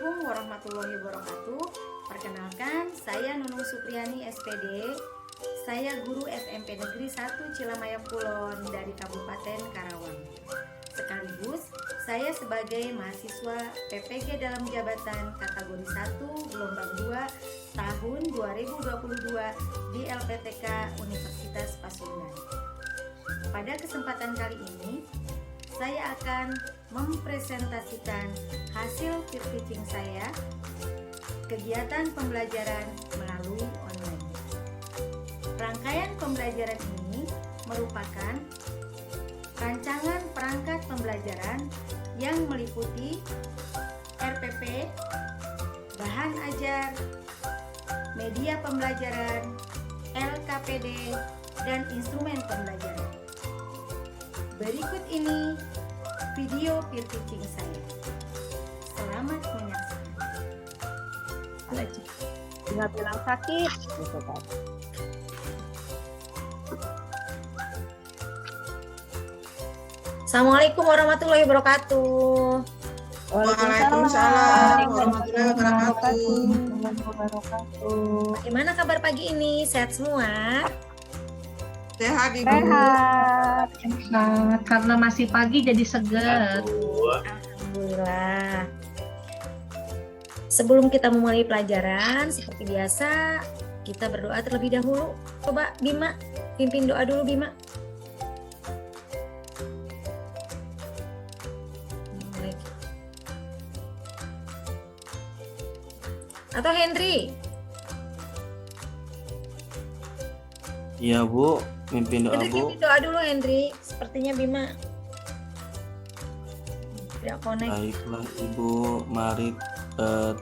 Assalamualaikum warahmatullahi wabarakatuh. Perkenalkan, saya Nunung Supriyani SPD. Saya guru SMP Negeri 1 Cilamaya Kulon dari Kabupaten Karawang. Sekaligus saya sebagai mahasiswa PPG dalam jabatan kategori 1 gelombang 2 tahun 2022 di LPTK Universitas Pasundan. Pada kesempatan kali ini, saya akan mempresentasikan hasil peer teaching saya, kegiatan pembelajaran melalui online. Rangkaian pembelajaran ini merupakan rancangan perangkat pembelajaran yang meliputi RPP, bahan ajar, media pembelajaran, LKPD, dan instrumen pembelajaran. Berikut ini video peer teaching saya. Selamat menyaksikan. Nggak bilang sakit gitu kan. Assalamualaikum warahmatullahi wabarakatuh. Waalaikumsalam warahmatullahi wabarakatuh. Bagaimana kabar pagi ini? Sehat semua? Sehat Ibu. Sehat. Karena masih pagi jadi segar. Alhamdulillah. Sebelum kita memulai pelajaran, seperti biasa, kita berdoa terlebih dahulu. Coba Bima, pimpin doa dulu Bima. Atau Hendri? Iya Bu, mimpin doa Hendri Bu. pimpin doa dulu Hendri. Sepertinya Bima tidak connect. Baiklah Ibu, mari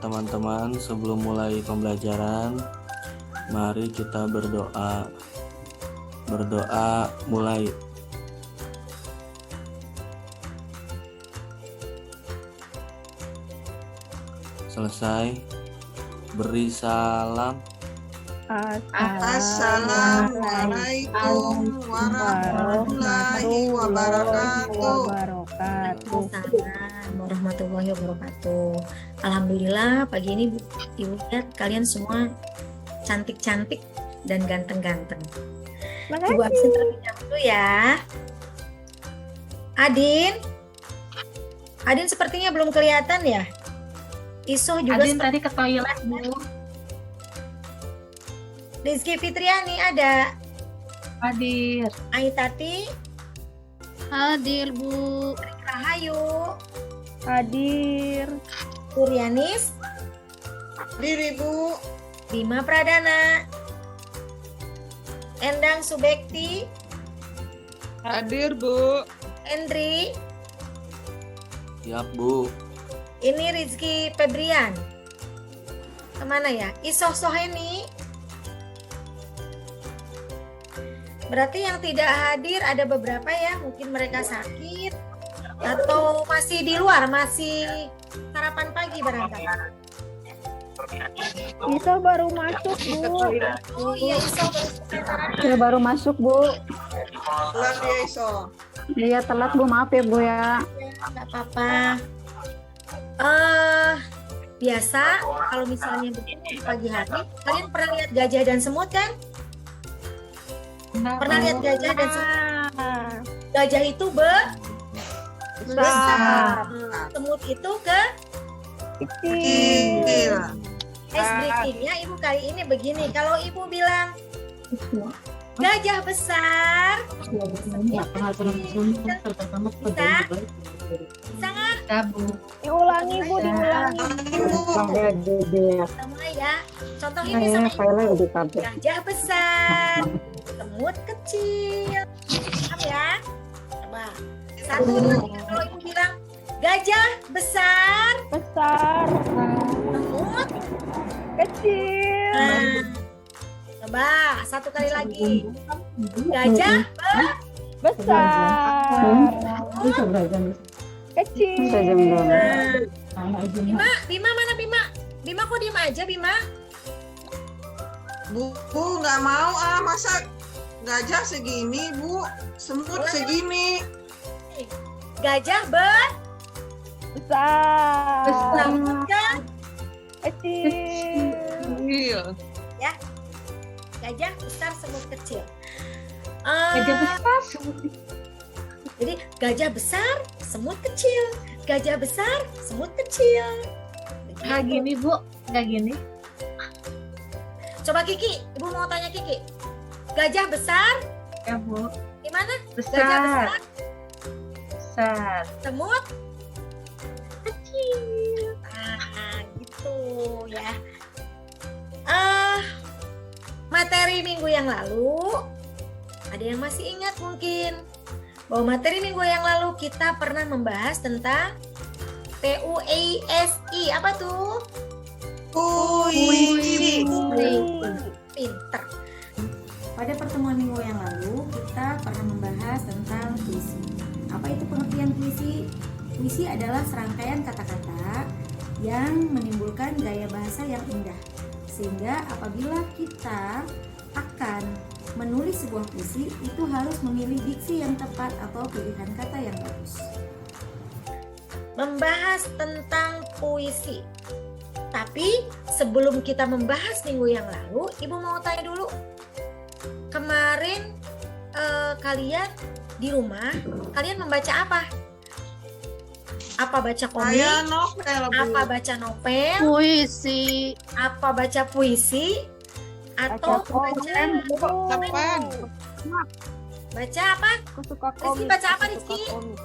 teman-teman sebelum mulai pembelajaran, mari kita berdoa. Berdoa mulai. Selesai. Beri salam. Assalamualaikum warahmatullahi wabarakatuh. Waalaikumsalam warahmatullahi wabarakatuh. Alhamdulillah pagi ini Ibu lihat kalian semua cantik-cantik dan ganteng-ganteng. Ibu absen terlebih dahulu ya. Adin sepertinya belum kelihatan ya. Isoh juga Adin tadi ke toilet Bu. Rizky Fitriani ada. Hadir. Aitati Hadir Bu. Rahayu, Hadir. Suryanis, Diri Bu. Bima Pradana, Endang Subekti, Hadir Bu. Endri. Siap Bu. Ini Rizky Febrian. Kemana ya? Isoh Soheni. Berarti yang tidak hadir ada beberapa ya. Mungkin mereka sakit atau masih di luar, masih sarapan pagi barangkali. Iso baru masuk Bu. Oh iya, Isoh baru selesai sarapan. Saya baru masuk Bu. Telat ya Iso. Iya telat Bu, maaf ya Bu ya. Nggak apa-apa. Biasa kalau misalnya di pagi hari, kalian pernah lihat gajah dan semut kan? Pernah lihat gajah dan semut? Gajah itu besar, semut itu Kecil. breakingnya Ibu kali ini begini. Kalau Ibu bilang gajah besar, sangat Diulangi Bu, diulangi. sama ya. Contoh ini sama Ibu. Gajah besar, semut kecil. Paham ya? Coba. Satu lagi kalau Ibu bilang gajah besar, Besar. semut. Kecil. Nah, coba satu kali lagi. Gajah Besar. Kecil. Bima mana Bima? Bima kok diem aja Bima? Bu nggak mau masa gajah segini Bu, semut segini. Gajah Besar. semut kan? Kecil. Iya. Gajah besar, semut kecil. Gajah besar. Jadi gajah besar, semut kecil. Gajah besar, semut kecil. Nggak Begitu. gini Bu, nggak gini. Coba Kiki, Ibu mau tanya Kiki. Gajah besar, Ya Bu, gimana? Gajah besar, besar. Besar. semut Kecil. Nah, gitu ya. Materi minggu yang lalu, ada yang masih ingat mungkin bahwa materi minggu yang lalu kita pernah membahas tentang PUISI. Apa tuh? Puisi. Pinter. Pada pertemuan minggu yang lalu, kita pernah membahas tentang puisi. Apa itu pengertian puisi? Puisi adalah serangkaian kata-kata yang menimbulkan gaya bahasa yang indah. Sehingga apabila kita akan menulis sebuah puisi, itu harus memilih diksi yang tepat atau pilihan kata yang bagus. Membahas tentang puisi. Tapi sebelum kita membahas minggu yang lalu, Ibu mau tanya dulu. Kemarin kalian di rumah, kalian membaca apa? Apa baca komik? Saya novel, Bu. Apa baca novel? Puisi. Apa baca puisi? Atau baca Apaan? baca apa? Aku suka Rizky, komik. baca apa, aku suka Rizky? komik.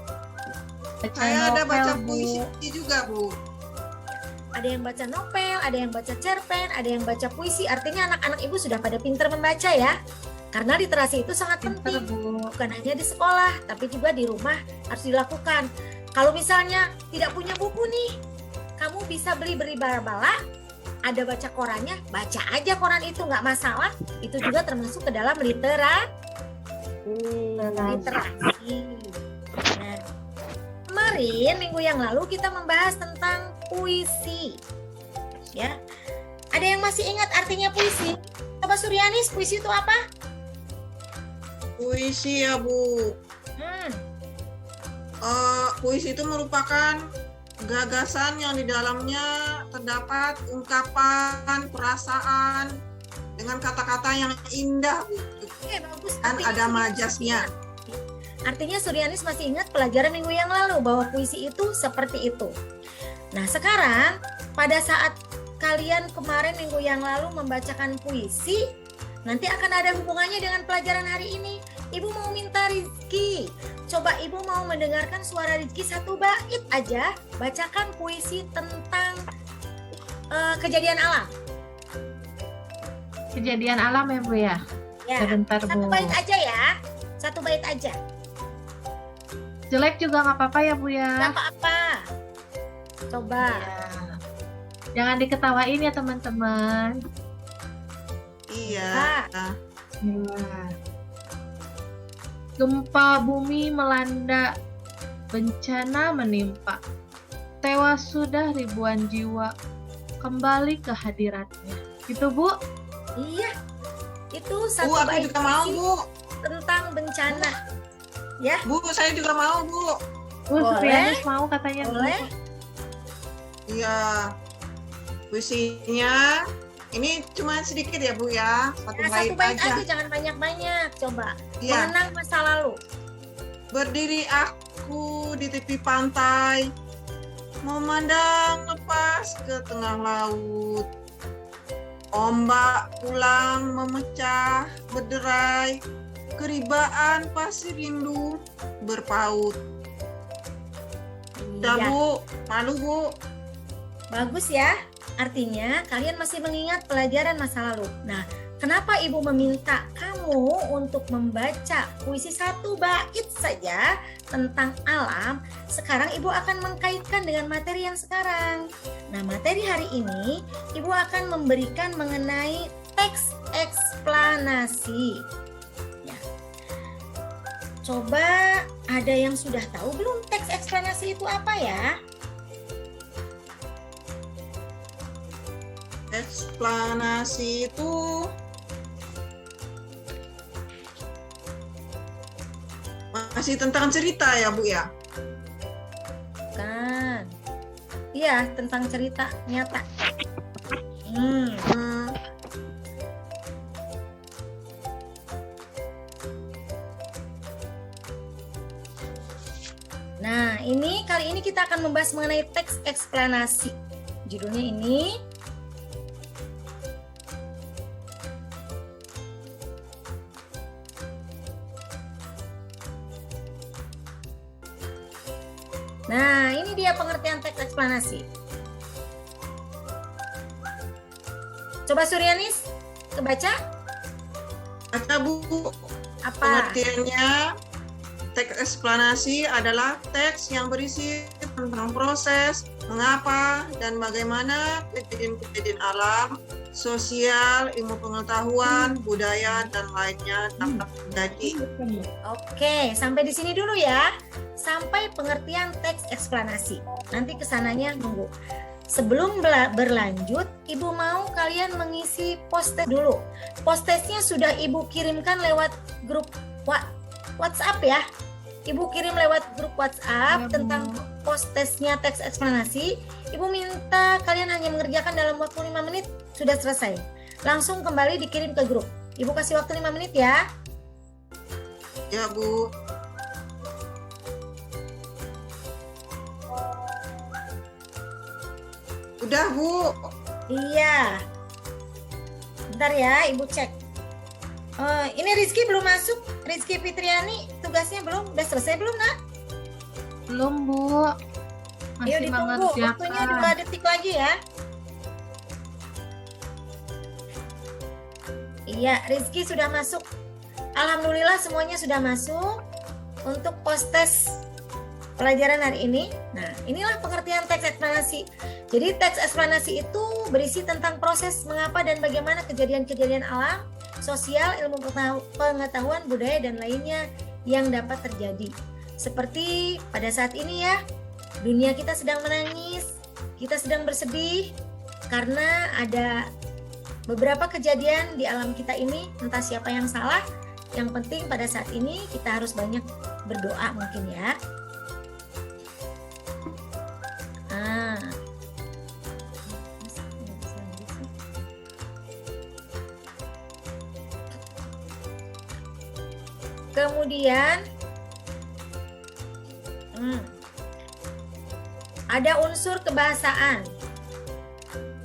Saya ada baca Bu. puisi juga, Bu. Ada yang baca novel, ada yang baca cerpen, ada yang baca puisi. Artinya anak-anak Ibu sudah pada pintar membaca ya. Karena literasi itu sangat Pinter penting. Bu. Bukan hanya di sekolah, tapi juga di rumah harus dilakukan. Kalau misalnya tidak punya buku nih, kamu bisa beli bala, ada baca korannya, baca aja koran itu, nggak masalah. Itu juga termasuk ke dalam literasi. Nah, kemarin minggu yang lalu kita membahas tentang puisi. Ya, ada yang masih ingat artinya puisi? Coba Suryanis, puisi itu apa? Puisi ya, Bu. Puisi itu merupakan gagasan yang di dalamnya terdapat ungkapan, perasaan dengan kata-kata yang indah, Bu. Oke, bagus. Kan Artinya ada Suryanis majasnya. Artinya Suryanis masih ingat pelajaran minggu yang lalu bahwa puisi itu seperti itu. Nah, sekarang pada saat kalian kemarin minggu yang lalu membacakan puisi, nanti akan ada hubungannya dengan pelajaran hari ini. Ibu mau minta Rizky, coba Ibu mau mendengarkan suara Rizky satu bait aja, bacakan puisi tentang kejadian alam. Kejadian alam ya Bu ya. Ya, Sebentar satu Bu. bait aja ya, satu bait aja, Jelek juga nggak apa-apa ya Bu nggak ya. apa-apa. Coba. Ya. Jangan diketawain ya teman-teman. Iya. Bismillah. Gempa bumi melanda, bencana menimpa, tewas sudah ribuan jiwa, kembali ke hadiratnya. Gitu Bu? Iya, itu Bu, satu aku bait juga mau, puisi Bu. tentang bencana. Ya, Bu, saya juga mau, Bu. Bu, Boleh. Suryanis mau katanya. Bu. boleh. Iya. Puisinya ini cuma sedikit ya, Bu ya. Satu Nah, bait satu bait aja. aja, jangan banyak-banyak. Coba Iya. mengenang masa lalu. Berdiri aku di tepi pantai, memandang lepas ke tengah laut. Ombak pulang memecah berderai, keribaan pasir rindu berpaut. Udah, Iya, Bu, malu, Bu. bagus ya. Artinya kalian masih mengingat pelajaran masa lalu. Nah, kenapa Ibu meminta kamu untuk membaca puisi satu bait saja tentang alam? Sekarang Ibu akan mengkaitkan dengan materi yang sekarang. Nah, materi hari ini Ibu akan memberikan mengenai teks eksplanasi. Ya. Coba ada yang sudah tahu belum teks eksplanasi itu apa ya? Eksplanasi itu masih tentang cerita ya, Bu ya? Kan. Iya, tentang cerita nyata. Hmm. Nah, ini kali ini kita akan membahas mengenai teks eksplanasi. Judulnya ini Nah, ini dia pengertian teks eksplanasi. Coba Suryanis, kebaca Baca Bu, apa? pengertiannya teks eksplanasi adalah teks yang berisi tentang proses, mengapa, dan bagaimana kejadian-kejadian alam, sosial, ilmu pengetahuan, budaya, dan lainnya dapat terjadi. Oke, sampai di sini dulu ya. Sampai pengertian teks eksplanasi. Nanti kesananya nunggu. Sebelum berlanjut, Ibu mau kalian mengisi post-test dulu. Post-testnya sudah Ibu kirimkan lewat grup WhatsApp ya. Ibu kirim lewat grup WhatsApp tentang post-testnya teks eksplanasi. Ibu minta kalian hanya mengerjakan dalam waktu 5 menit, sudah selesai. Langsung kembali dikirim ke grup. Ibu kasih waktu 5 menit ya. Ya Bu. Udah Bu. Iya. Bentar ya, Ibu cek. Ini Rizky belum masuk. Rizky Fitriani tugasnya belum? Udah selesai belum, Nak? Belum, Bu. Ayo Masih ditunggu. mengerjakan. Waktunya 2 detik lagi ya. Iya, Rizky sudah masuk. Alhamdulillah semuanya sudah masuk untuk post-test pelajaran hari ini. Nah, inilah pengertian teks eksplanasi. Jadi teks eksplanasi itu berisi tentang proses mengapa dan bagaimana kejadian-kejadian alam, sosial, ilmu pengetahuan, budaya, dan lainnya yang dapat terjadi. Seperti pada saat ini ya, dunia kita sedang menangis, kita sedang bersedih karena ada beberapa kejadian di alam kita ini, entah siapa yang salah. Yang penting pada saat ini kita harus banyak berdoa mungkin ya. Kemudian ada unsur kebahasaan.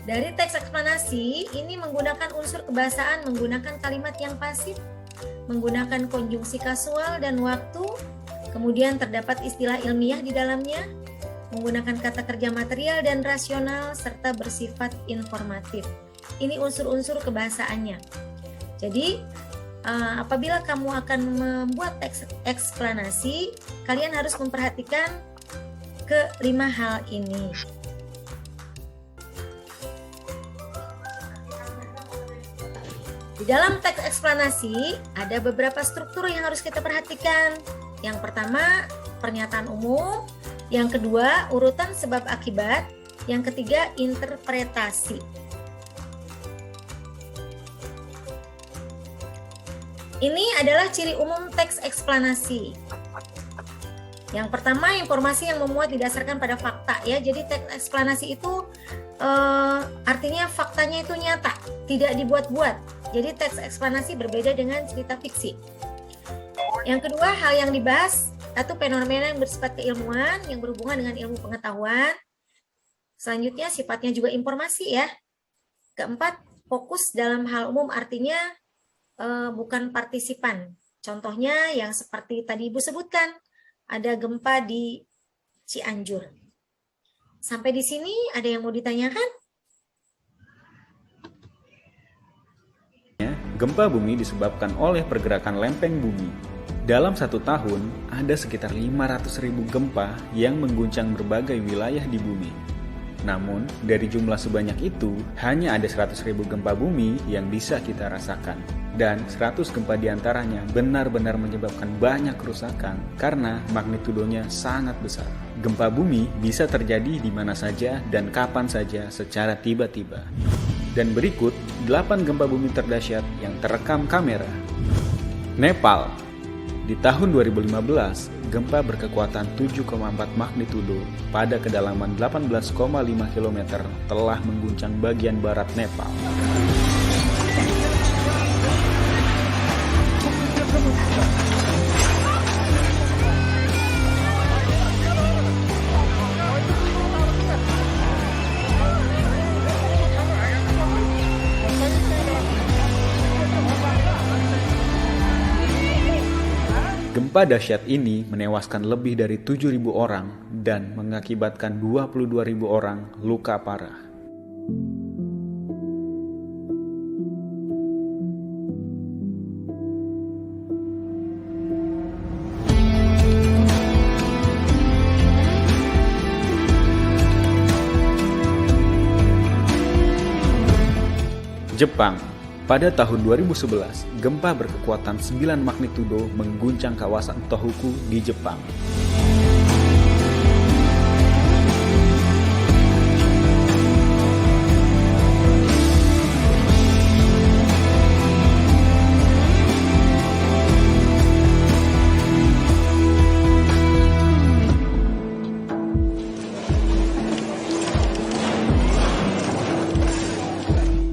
Dari teks eksplanasi ini menggunakan unsur kebahasaan, menggunakan kalimat yang pasif, menggunakan konjungsi kasual dan waktu, kemudian terdapat istilah ilmiah di dalamnya, menggunakan kata kerja material dan rasional, serta bersifat informatif. Ini unsur-unsur kebahasaannya. Jadi, apabila kamu akan membuat teks eksplanasi, kalian harus memperhatikan ke-5 hal ini. Di dalam teks eksplanasi ada beberapa struktur yang harus kita perhatikan. Yang pertama, pernyataan umum. Yang kedua, urutan sebab akibat. Yang ketiga, interpretasi. Ini adalah ciri umum teks eksplanasi. Yang pertama, informasi yang memuat didasarkan pada fakta ya. Jadi teks eksplanasi itu artinya faktanya itu nyata, tidak dibuat-buat. Jadi teks eksplanasi berbeda dengan cerita fiksi. Yang kedua, hal yang dibahas atau fenomena yang bersifat keilmuan yang berhubungan dengan ilmu pengetahuan. Selanjutnya sifatnya juga informasi ya. Keempat, fokus dalam hal umum artinya bukan partisipan. Contohnya yang seperti tadi Ibu sebutkan, ada gempa di Cianjur. Sampai di sini ada yang mau ditanyakan? Gempa bumi disebabkan oleh pergerakan lempeng bumi. Dalam 1 tahun, ada sekitar 500.000 gempa yang mengguncang berbagai wilayah di bumi. Namun, dari jumlah sebanyak itu, hanya ada 100.000 gempa bumi yang bisa kita rasakan. Dan 100 gempa diantaranya benar-benar menyebabkan banyak kerusakan karena magnitudonya sangat besar. Gempa bumi bisa terjadi di mana saja dan kapan saja secara tiba-tiba. Dan berikut 8 gempa bumi terdahsyat yang terekam kamera. Nepal. Di tahun 2015, gempa berkekuatan 7,4 magnitudo pada kedalaman 18,5 km telah mengguncang bagian barat Nepal. Gempa dahsyat ini menewaskan lebih dari 7.000 orang dan mengakibatkan 22.000 orang luka parah. Jepang. Pada tahun 2011, gempa berkekuatan 9 magnitudo mengguncang kawasan Tohoku di Jepang.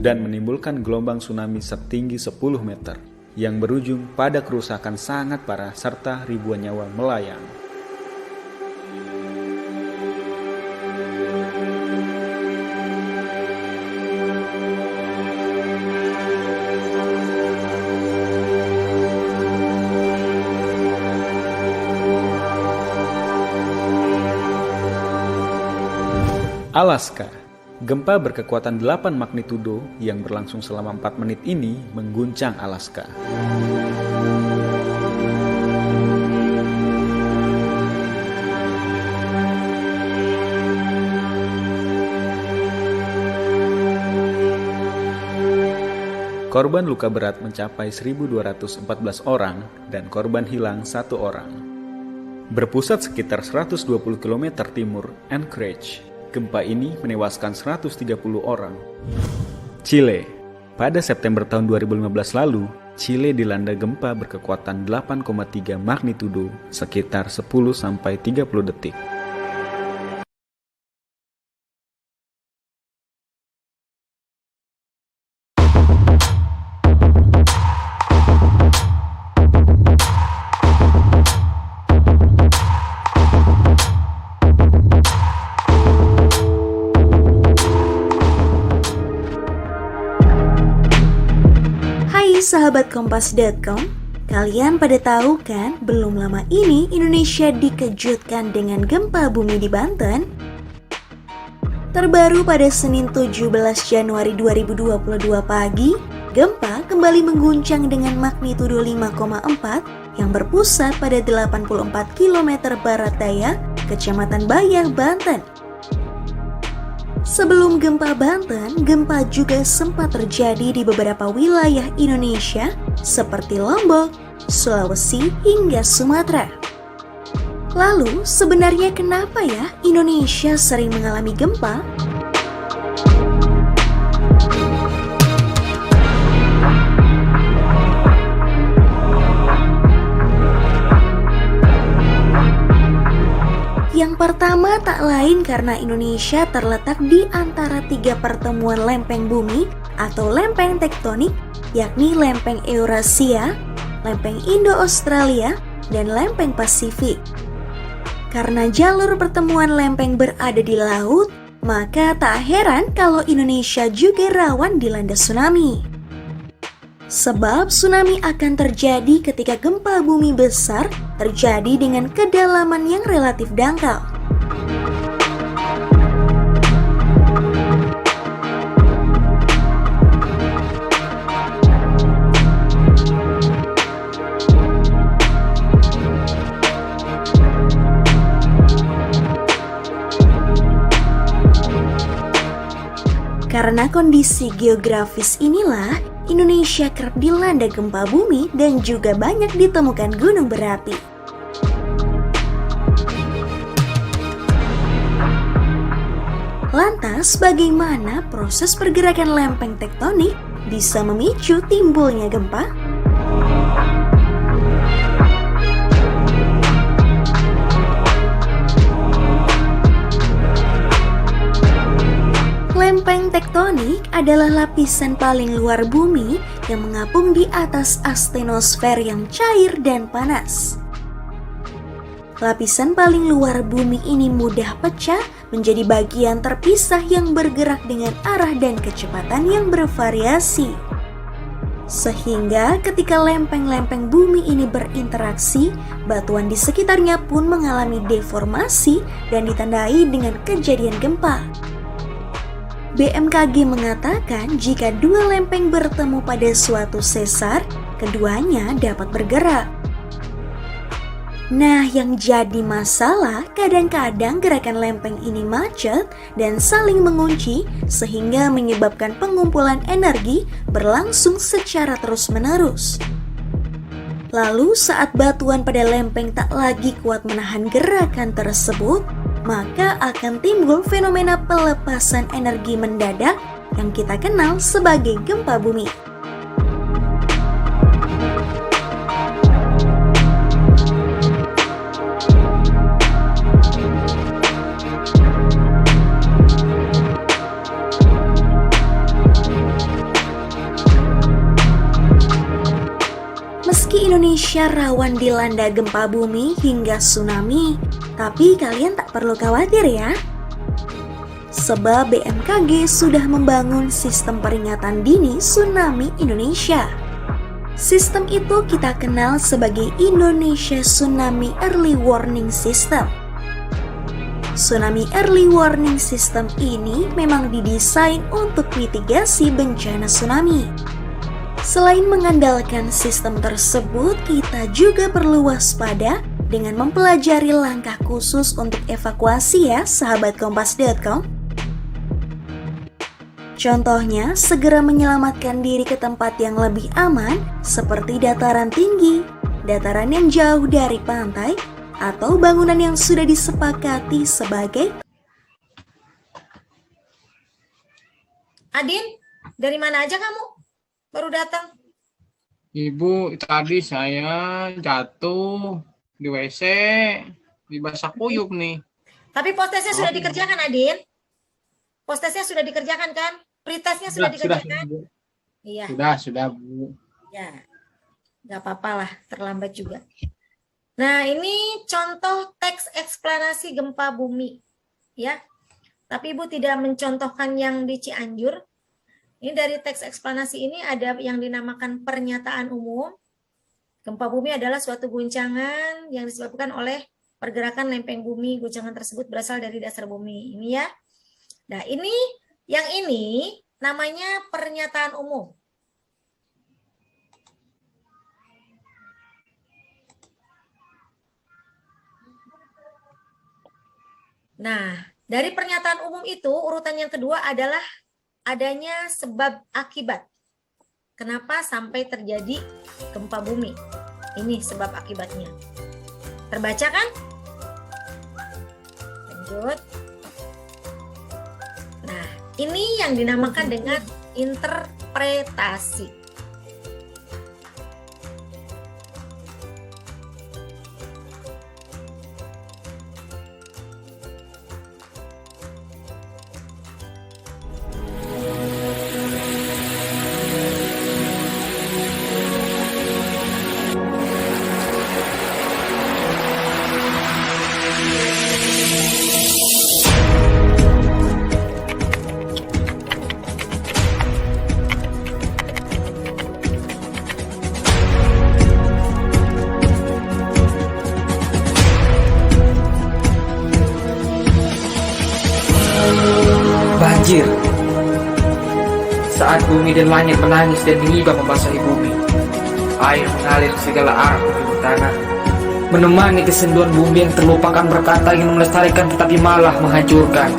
Dan menimbulkan gelombang tsunami setinggi 10 meter yang berujung pada kerusakan sangat parah serta ribuan nyawa melayang. Alaska. Gempa berkekuatan 8 magnitudo yang berlangsung selama 4 menit ini mengguncang Alaska. Korban luka berat mencapai 1.214 orang dan korban hilang 1 orang. Berpusat sekitar 120 km timur Anchorage, gempa ini menewaskan 130 orang. Chile. Pada September tahun 2015 lalu, Chile dilanda gempa berkekuatan 8,3 magnitudo sekitar 10-30 detik. Sahabat Kompas.com, kalian pada tahu kan belum lama ini Indonesia dikejutkan dengan gempa bumi di Banten? Terbaru pada Senin 17 Januari 2022 pagi, gempa kembali mengguncang dengan magnitudo 5,4 yang berpusat pada 84 km barat daya, Kecamatan Bayah, Banten. Sebelum gempa Banten, gempa juga sempat terjadi di beberapa wilayah Indonesia seperti Lombok, Sulawesi, hingga Sumatera. Lalu, sebenarnya kenapa ya Indonesia sering mengalami gempa? Yang pertama tak lain karena Indonesia terletak di antara 3 pertemuan lempeng bumi atau lempeng tektonik, yakni lempeng Eurasia, lempeng Indo-Australia, dan lempeng Pasifik. Karena jalur pertemuan lempeng berada di laut, maka tak heran kalau Indonesia juga rawan dilanda tsunami. Sebab tsunami akan terjadi ketika gempa bumi besar terjadi dengan kedalaman yang relatif dangkal. Karena kondisi geografis inilah, Indonesia kerap dilanda gempa bumi dan juga banyak ditemukan gunung berapi. Lantas, bagaimana proses pergerakan lempeng tektonik bisa memicu timbulnya gempa? Lempeng tektonik adalah lapisan paling luar bumi yang mengapung di atas astenosfer yang cair dan panas. Lapisan paling luar bumi ini mudah pecah menjadi bagian terpisah yang bergerak dengan arah dan kecepatan yang bervariasi. Sehingga ketika lempeng-lempeng bumi ini berinteraksi, batuan di sekitarnya pun mengalami deformasi dan ditandai dengan kejadian gempa. BMKG mengatakan jika dua lempeng bertemu pada suatu sesar, keduanya dapat bergerak. Nah, yang jadi masalah kadang-kadang gerakan lempeng ini macet dan saling mengunci sehingga menyebabkan pengumpulan energi berlangsung secara terus-menerus. Lalu saat batuan pada lempeng tak lagi kuat menahan gerakan tersebut, maka akan timbul fenomena pelepasan energi mendadak yang kita kenal sebagai gempa bumi. Meski Indonesia rawan dilanda gempa bumi hingga tsunami, tapi kalian tak perlu khawatir ya. Sebab BMKG sudah membangun sistem peringatan dini tsunami Indonesia. Sistem itu kita kenal sebagai Indonesia Tsunami Early Warning System. Tsunami Early Warning System ini memang didesain untuk mitigasi bencana tsunami. Selain mengandalkan sistem tersebut, kita juga perlu waspada dengan mempelajari langkah khusus untuk evakuasi ya, sahabat kompas.com. Contohnya, segera menyelamatkan diri ke tempat yang lebih aman seperti dataran tinggi, dataran yang jauh dari pantai, atau bangunan yang sudah disepakati sebagai. Adin, dari mana aja kamu? Baru datang. Ibu, tadi saya jatuh di WC, di basah kuyup nih. Tapi postesnya sudah dikerjakan, Adin? Postesnya sudah dikerjakan kan? Pretestnya sudah dikerjakan? Sudah, Iya. Sudah, Bu. Ya, nggak apa-apa lah, terlambat juga. Nah, ini contoh teks eksplanasi gempa bumi, ya. Tapi Ibu tidak mencontohkan yang di Cianjur. Ini dari teks eksplanasi ini ada yang dinamakan pernyataan umum. Gempa bumi adalah suatu guncangan yang disebabkan oleh pergerakan lempeng bumi. Guncangan tersebut berasal dari dasar bumi. Ini ya. Nah, yang ini namanya pernyataan umum. Nah, dari pernyataan umum itu urutan yang kedua adalah adanya sebab akibat. Kenapa sampai terjadi gempa bumi? Ini sebab akibatnya. Terbaca kan? Lanjut. Nah, ini yang dinamakan dengan interpretasi. Banjir. Saat bumi dan langit menangis dan mengibah membasahi bumi, air mengalir ke segala arah menuju tanah, menemani kesenduan bumi yang terlupakan berkata ingin melestarikan tetapi malah menghancurkan.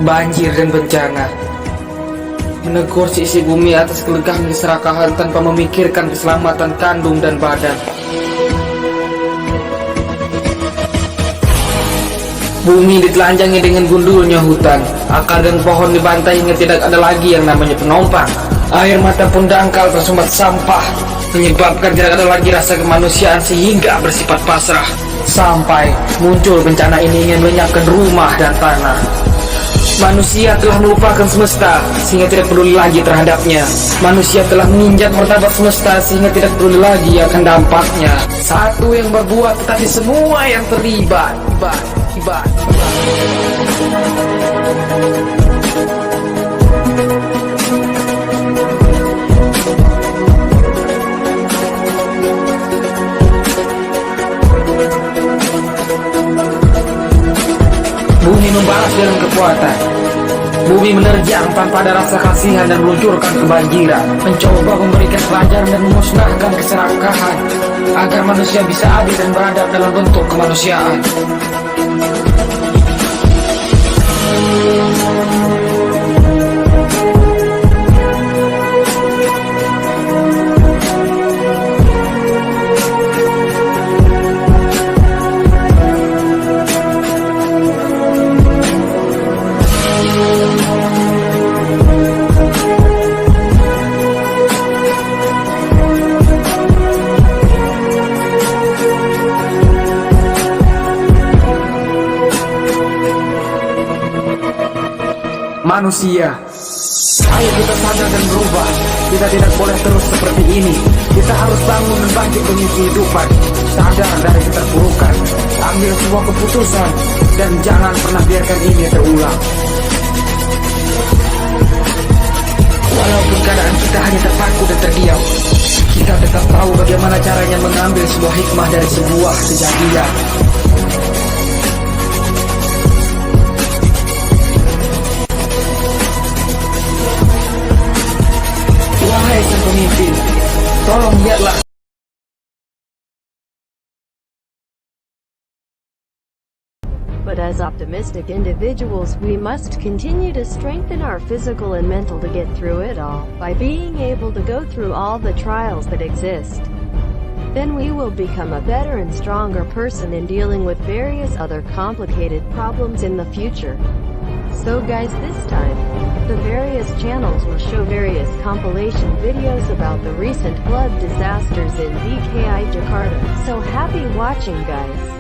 Banjir dan bencana menegur sisi bumi atas kelegahan keserakahan tanpa memikirkan keselamatan kandung dan badan. Bumi ditelanjangi dengan gundulnya hutan, akar dan pohon dibantai hingga tidak ada lagi yang namanya penumpang. Air mata pun dangkal tersumbat sampah, menyebabkan tidak ada lagi rasa kemanusiaan sehingga bersifat pasrah. sampai muncul bencana ini ingin melenyapkan rumah dan tanah. Manusia telah melupakan semesta sehingga tidak peduli lagi terhadapnya. Manusia telah menginjak martabat semesta sehingga tidak peduli lagi akan dampaknya. Satu yang berbuat tetapi semua yang terlibat. Bumi membalas dengan kekuatan. Bumi menerjang tanpa ada rasa kasihan dan meluncurkan kebanjiran, mencoba memberikan pelajaran dan memusnahkan keserakahan agar manusia bisa adil dan beradab dalam bentuk kemanusiaan. Manusia, ayo kita sadar dan berubah. Kita tidak boleh terus seperti ini. Kita harus bangun dan bangkit demi kehidupan. Sadar dari keterpurukan, ambil sebuah keputusan, dan jangan pernah biarkan ini terulang. Walaupun keadaan kita hanya terpaku dan terdiam, kita tetap tahu bagaimana caranya mengambil sebuah hikmah dari sebuah kejadian. Wahai sang pemimpin, tolong lihatlah. But as optimistic individuals, we must continue to strengthen our physical and mental to get through it all, by being able to go through all the trials that exist. Then we will become a better and stronger person in dealing with various other complicated problems in the future. So guys, this time, the various channels will show various compilation videos about the recent flood disasters in DKI Jakarta. So happy watching, guys.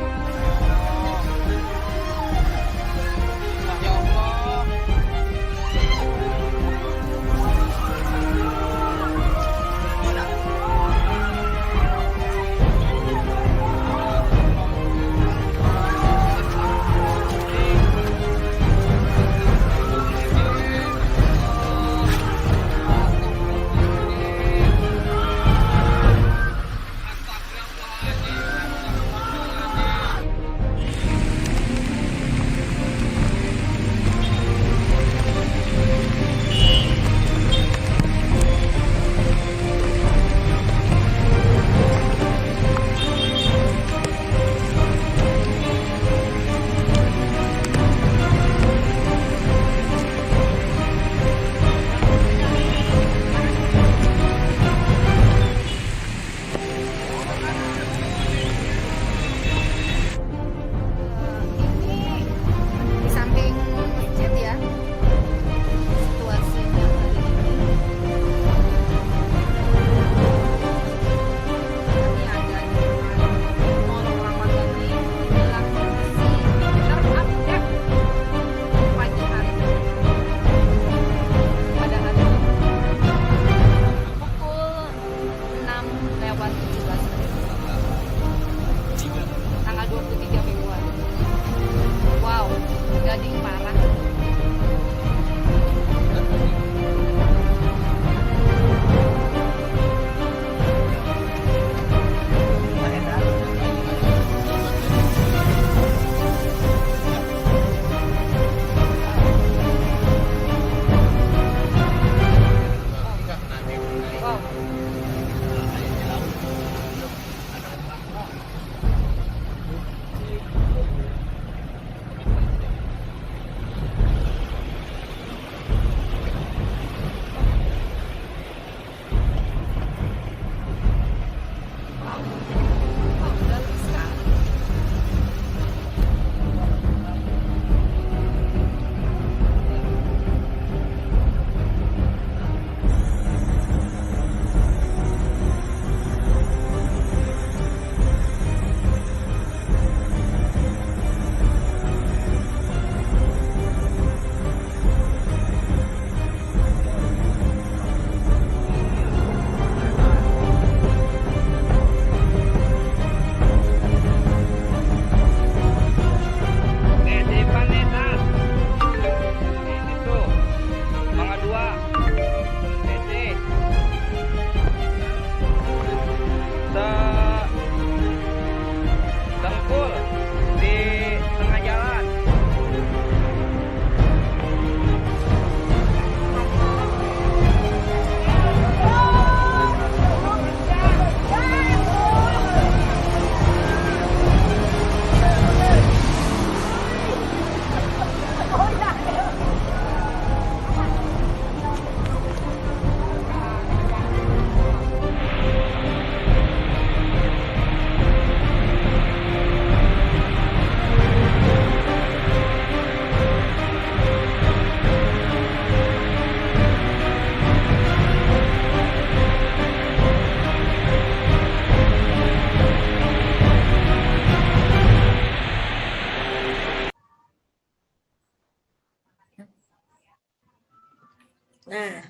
Nah,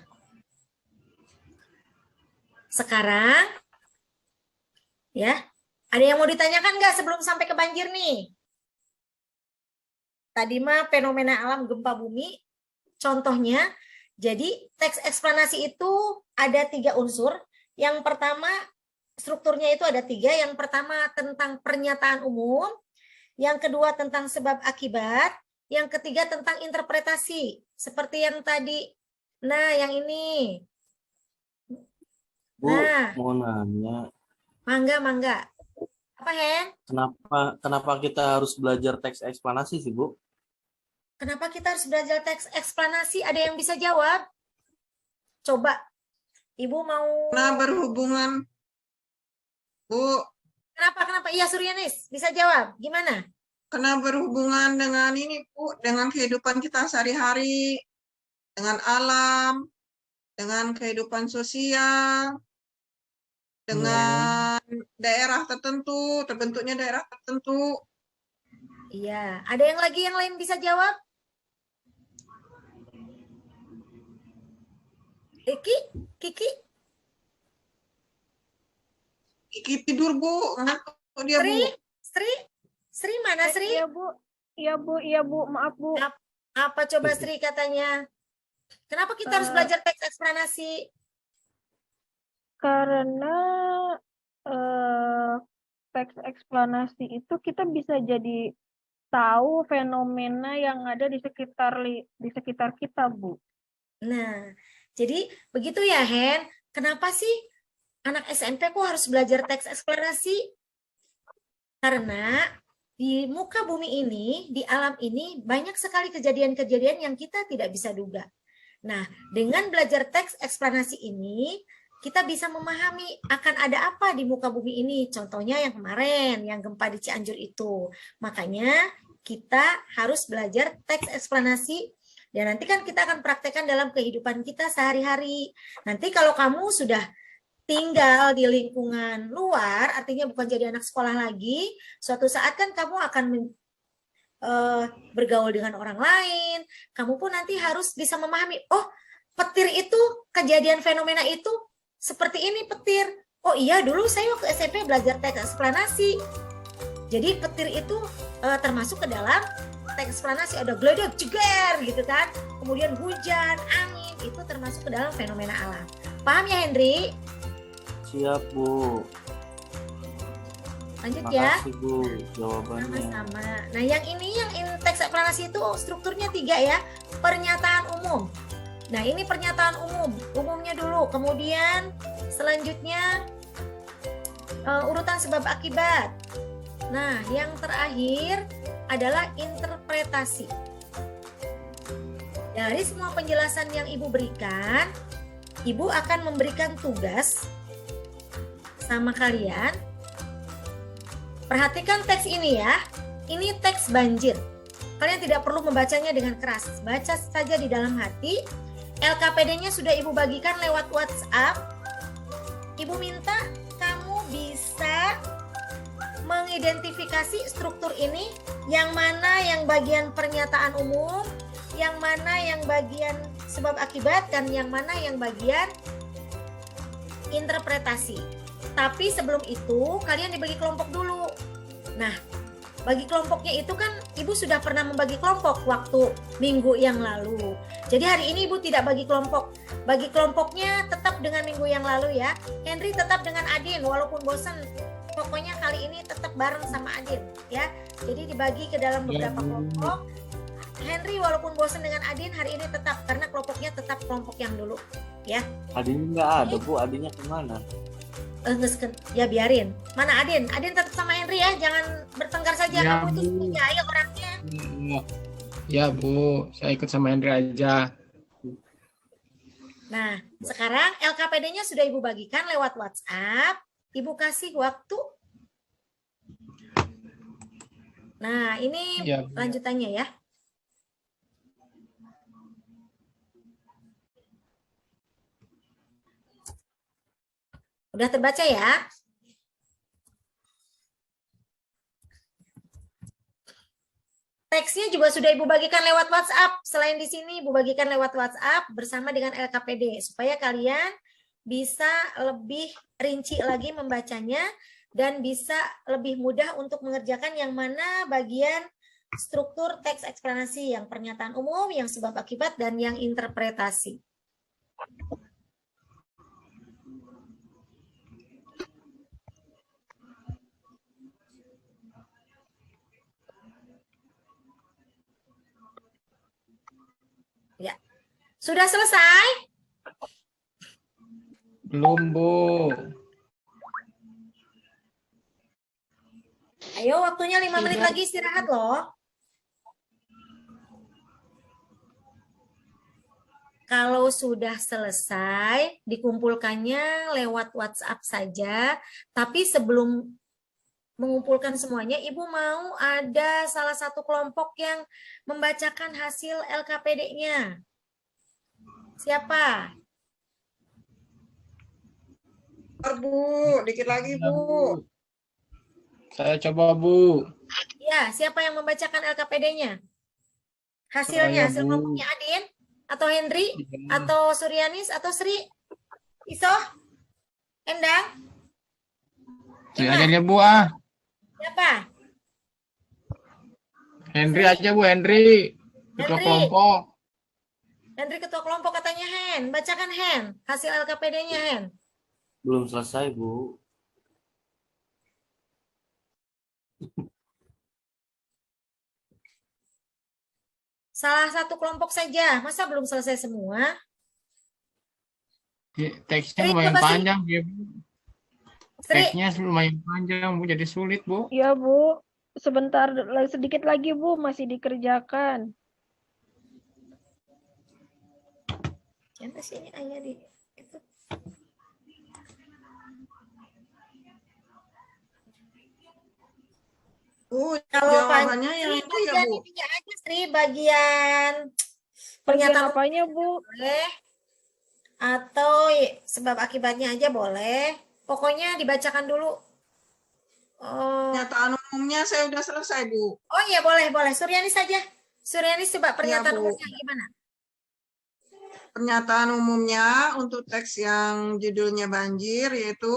sekarang ya, ada yang mau ditanyakan nggak sebelum sampai ke banjir nih? Tadi mah fenomena alam gempa bumi, contohnya, jadi teks eksplanasi itu ada 3 unsur. Yang pertama, strukturnya itu ada 3. Yang pertama tentang pernyataan umum, yang kedua tentang sebab akibat, yang ketiga tentang interpretasi. Seperti yang tadi. Nah, yang ini. Bu, Nah, mau nanya, mangga. Apa, Hen? kenapa kita harus belajar teks eksplanasi sih, Bu? Kenapa kita harus belajar teks eksplanasi? Ada yang bisa jawab? Coba. Ibu mau... Nah, berhubungan, Bu, Kenapa? Iya, Suryanis. Bisa jawab. Gimana? karena berhubungan dengan ini, Bu, dengan kehidupan kita sehari-hari, dengan alam, dengan kehidupan sosial, dengan daerah tertentu, terbentuknya daerah tertentu. Iya. Ada yang lain bisa jawab? Kiki? Kiki tidur, Bu. Ngantuk dia, Bu. Sri mana, Sri? Iya Bu, maaf Bu. Apa coba Sri katanya? Kenapa kita harus belajar teks eksplanasi? Karena teks eksplanasi itu kita bisa jadi tahu fenomena yang ada di sekitar kita, Bu. Nah, jadi begitu ya, Hen. Kenapa sih anak SMP kok harus belajar teks eksplanasi? Karena di muka bumi ini, di alam ini, banyak sekali kejadian-kejadian yang kita tidak bisa duga. Nah, dengan belajar teks eksplanasi ini, kita bisa memahami akan ada apa di muka bumi ini. Contohnya yang kemarin, yang gempa di Cianjur itu. Makanya kita harus belajar teks eksplanasi dan nanti kan kita akan praktekkan dalam kehidupan kita sehari-hari. Nanti kalau kamu sudah tinggal di lingkungan luar, artinya bukan jadi anak sekolah lagi, suatu saat kan kamu akan bergaul dengan orang lain, kamu pun nanti harus bisa memahami, oh petir itu, kejadian fenomena itu, seperti ini petir. Oh iya, dulu saya waktu SMP belajar teks eksplanasi. Jadi petir itu termasuk ke dalam teks eksplanasi, ada gledek, jeger gitu kan, kemudian hujan, angin, itu termasuk ke dalam fenomena alam. Paham ya, Henry? Siap, Bu. Lanjut ya. Makasih, Bu, jawabannya. Sama-sama. Nah, yang ini teks eksplanasi itu strukturnya 3 ya. Pernyataan umum. Nah, ini pernyataan umum. Umumnya dulu. Kemudian selanjutnya urutan sebab akibat. Nah, yang terakhir adalah interpretasi. Dari semua penjelasan yang Ibu berikan, Ibu akan memberikan tugas sama kalian. Perhatikan teks ini ya. Ini teks banjir. Kalian tidak perlu membacanya dengan keras. Baca saja di dalam hati. LKPD-nya sudah Ibu bagikan lewat WhatsApp. Ibu minta kamu bisa mengidentifikasi struktur ini. Yang mana yang bagian pernyataan umum, yang mana yang bagian sebab akibat, dan yang mana yang bagian interpretasi. Tapi sebelum itu, kalian dibagi kelompok dulu. Nah, bagi kelompoknya itu kan Ibu sudah pernah membagi kelompok waktu minggu yang lalu. Jadi hari ini Ibu tidak bagi kelompok. Bagi kelompoknya tetap dengan minggu yang lalu ya. Henry tetap dengan Adin, walaupun bosan. Pokoknya kali ini tetap bareng sama Adin ya. Jadi dibagi ke dalam beberapa kelompok. Henry walaupun bosan dengan Adin, hari ini tetap, karena kelompoknya tetap kelompok yang dulu ya. Adin nggak ada, Bu. Adinnya kemana? Ya biarin. Mana Adin? Adin tetap sama Henry ya, jangan bertengkar saja. Ya, Kamu itu Bu. punya ayo orangnya. Ya Bu, saya ikut sama Hendri aja. Nah, sekarang LKPD-nya sudah Ibu bagikan lewat WhatsApp. Ibu kasih waktu. Nah, ini Ya, Bu. lanjutannya ya. Udah terbaca ya? Teksnya juga sudah Ibu bagikan lewat WhatsApp. Selain di sini Ibu bagikan lewat WhatsApp bersama dengan LKPD supaya kalian bisa lebih rinci lagi membacanya dan bisa lebih mudah untuk mengerjakan yang mana bagian struktur teks eksplanasi, yang pernyataan umum, yang sebab akibat, dan yang interpretasi. Ya. Sudah selesai? Belum, Bu. Ayo, waktunya 5 menit lagi istirahat loh. Kalau sudah selesai, dikumpulkannya lewat WhatsApp saja. Tapi sebelum mengumpulkan semuanya, Ibu mau ada salah satu kelompok yang membacakan hasil LKPD-nya. Siapa? Bu, dikit lagi, Bu. Saya coba, Bu. Ya, siapa yang membacakan LKPD-nya? Hasilnya, hasil Bu. kelompoknya Adin? Atau Hendri? Atau Suryanis? Atau Sri? Iso? Endang? Saya aja deh, Bu, ah. Siapa? Henry aja, Bu, Henry. Ketua Henry. kelompok. Hendri ketua kelompok katanya Hen. Bacakan Hen. Hasil LKPD-nya Hen. Belum selesai, Bu. Salah satu kelompok saja. Masa belum selesai semua? Teksnya Sri, lumayan coba, Sri. panjang, ya, Bu. Sri. Teksnya lumayan panjang, Bu. Jadi sulit, Bu. Ya, Bu. Sebentar, sedikit lagi, Bu. Masih dikerjakan. Yang sini ayah di itu. Kalau jawabannya yang itu ya, bagian Bu. ininya aja, Sri, bagian Bagian pernyataan apanya, Bu? boleh, atau sebab akibatnya aja boleh. Pokoknya dibacakan dulu. Pernyataan umumnya saya udah selesai, Bu. Oh iya, boleh, boleh. Suryanis saja. Suryanis coba pernyataan Bu. umumnya gimana? Pernyataan umumnya untuk teks yang judulnya banjir, yaitu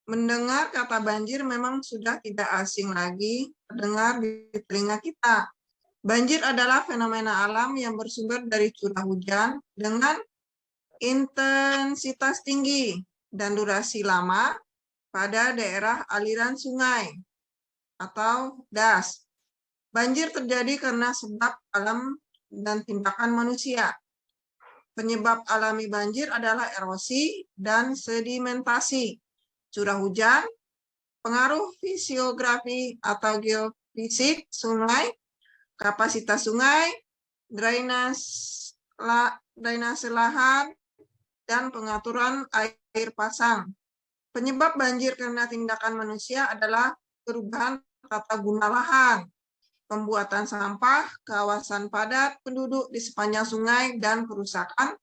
mendengar kata banjir memang sudah tidak asing lagi terdengar di telinga kita. Banjir adalah fenomena alam yang bersumber dari curah hujan dengan intensitas tinggi dan durasi lama pada daerah aliran sungai atau das. Banjir terjadi karena sebab alam dan tindakan manusia. Penyebab alami banjir adalah erosi dan sedimentasi, curah hujan, pengaruh fisiografi atau geofisik sungai, kapasitas sungai, drainase lahan, dan pengaturan air pasang. Penyebab banjir karena tindakan manusia adalah perubahan tata guna lahan, pembuatan sampah, kawasan padat penduduk di sepanjang sungai, dan kerusakan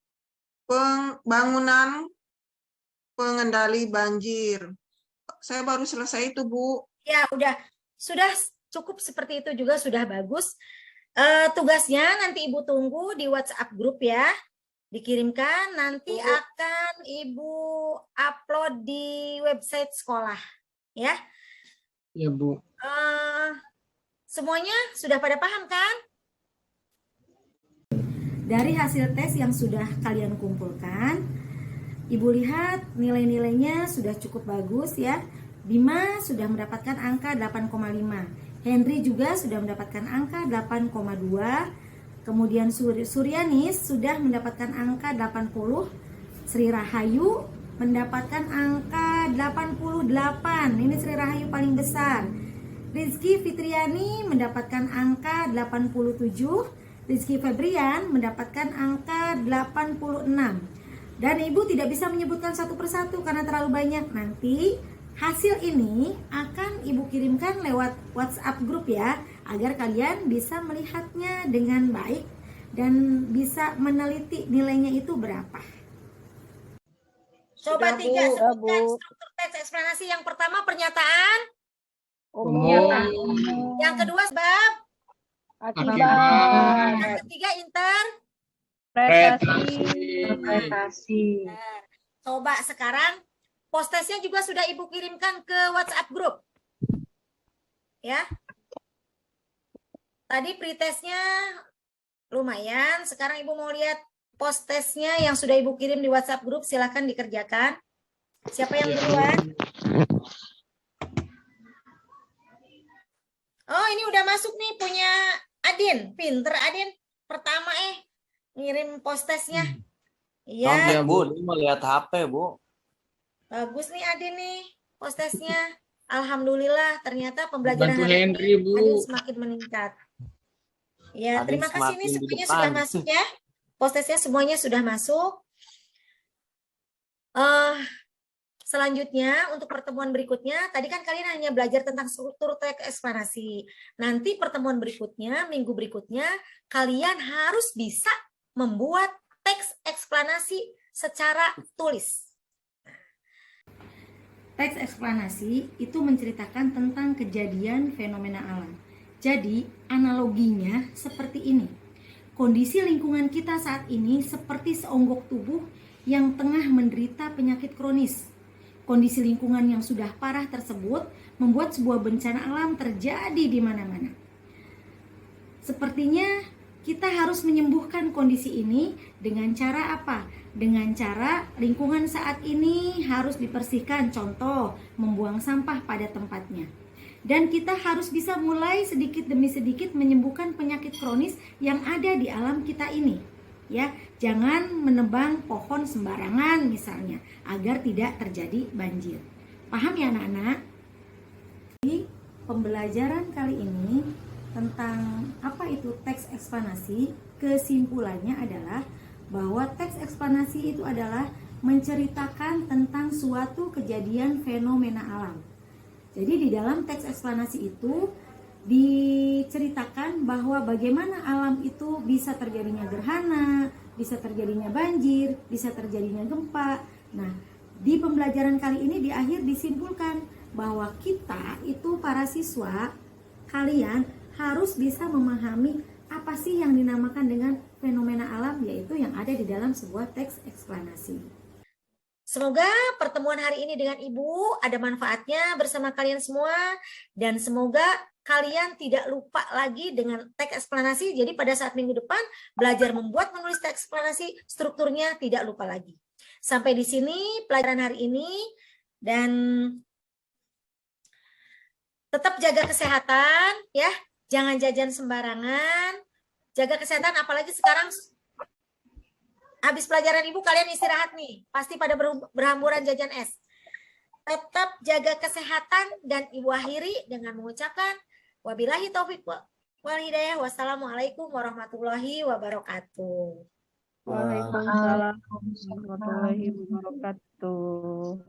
pembangunan pengendali banjir. Saya baru selesai itu, Bu. Ya, udah. Sudah cukup seperti itu juga sudah bagus. Tugasnya nanti Ibu tunggu di WhatsApp grup ya. Dikirimkan, nanti akan Ibu upload di website sekolah. Ya. Ya, Bu. Semuanya sudah pada paham kan? Dari hasil tes yang sudah kalian kumpulkan, Ibu lihat nilai-nilainya sudah cukup bagus ya. Bima sudah mendapatkan angka 8,5. Henry juga sudah mendapatkan angka 8,2. Kemudian Suryanis sudah mendapatkan angka 80. Sri Rahayu mendapatkan angka 88. Ini Sri Rahayu paling besar. Rizky Fitriani mendapatkan angka 87. Rizky Febrian mendapatkan angka 86. Dan Ibu tidak bisa menyebutkan satu persatu karena terlalu banyak. Nanti hasil ini akan Ibu kirimkan lewat WhatsApp grup ya, agar kalian bisa melihatnya dengan baik dan bisa meneliti nilainya itu berapa. Coba Sudah, tiga Bu. sebutkan struktur teks eksplanasi. Yang pertama pernyataan. Umum. Yang kedua sebab. Akibat. Yang ketiga Interpretasi. Nah, coba sekarang postesnya juga sudah Ibu kirimkan ke WhatsApp grup. Ya. Tadi pretestnya lumayan, sekarang Ibu mau lihat postesnya yang sudah Ibu kirim di WhatsApp grup, silakan dikerjakan. Siapa yang duluan? Oh, ini udah masuk nih punya Adin. Pinter Adin. Pertama ngirim postesnya. Iya. Contoh, Bu, dia mau lihat HP, Bu. Bagus nih Adin nih postesnya. Alhamdulillah ternyata pembelajaran Bantu hari Henry, ini Bu. Adin semakin meningkat. Ya, Adin terima kasih nih semakin di semuanya depan. sudah masuk ya. Postesnya semuanya sudah masuk. Selanjutnya untuk pertemuan berikutnya, tadi kan kalian hanya belajar tentang struktur teks eksplanasi. Nanti pertemuan berikutnya, minggu berikutnya, kalian harus bisa membuat teks eksplanasi secara tulis. Teks eksplanasi itu menceritakan tentang kejadian fenomena alam. Jadi, analoginya seperti ini. Kondisi lingkungan kita saat ini seperti seonggok tubuh yang tengah menderita penyakit kronis. Kondisi lingkungan yang sudah parah tersebut membuat sebuah bencana alam terjadi di mana-mana. Sepertinya kita harus menyembuhkan kondisi ini dengan cara apa? Dengan cara lingkungan saat ini harus dibersihkan, contoh membuang sampah pada tempatnya. Dan kita harus bisa mulai sedikit demi sedikit menyembuhkan penyakit kronis yang ada di alam kita ini. Ya, jangan menebang pohon sembarangan misalnya agar tidak terjadi banjir. Paham ya anak-anak? Di pembelajaran kali ini tentang apa itu teks eksplanasi, kesimpulannya adalah bahwa teks eksplanasi itu adalah menceritakan tentang suatu kejadian fenomena alam. Jadi di dalam teks eksplanasi itu diceritakan bahwa bagaimana alam itu bisa terjadinya gerhana, bisa terjadinya banjir, bisa terjadinya gempa. Nah, di pembelajaran kali ini di akhir disimpulkan bahwa kita itu para siswa, kalian harus bisa memahami apa sih yang dinamakan dengan fenomena alam, yaitu yang ada di dalam sebuah teks eksplanasi. Semoga pertemuan hari ini dengan Ibu ada manfaatnya bersama kalian semua, dan semoga kalian tidak lupa lagi dengan teks eksplanasi. Jadi pada saat minggu depan belajar membuat menulis teks eksplanasi, strukturnya tidak lupa lagi. Sampai di sini pelajaran hari ini, dan tetap jaga kesehatan ya, jangan jajan sembarangan, jaga kesehatan, apalagi sekarang habis pelajaran Ibu kalian istirahat nih, pasti pada berhamburan jajan es. Tetap jaga kesehatan, dan Ibu akhiri dengan mengucapkan wabillahi taufik wal hidayah. Wassalamualaikum warahmatullahi wabarakatuh. Waalaikumsalam warahmatullahi wabarakatuh.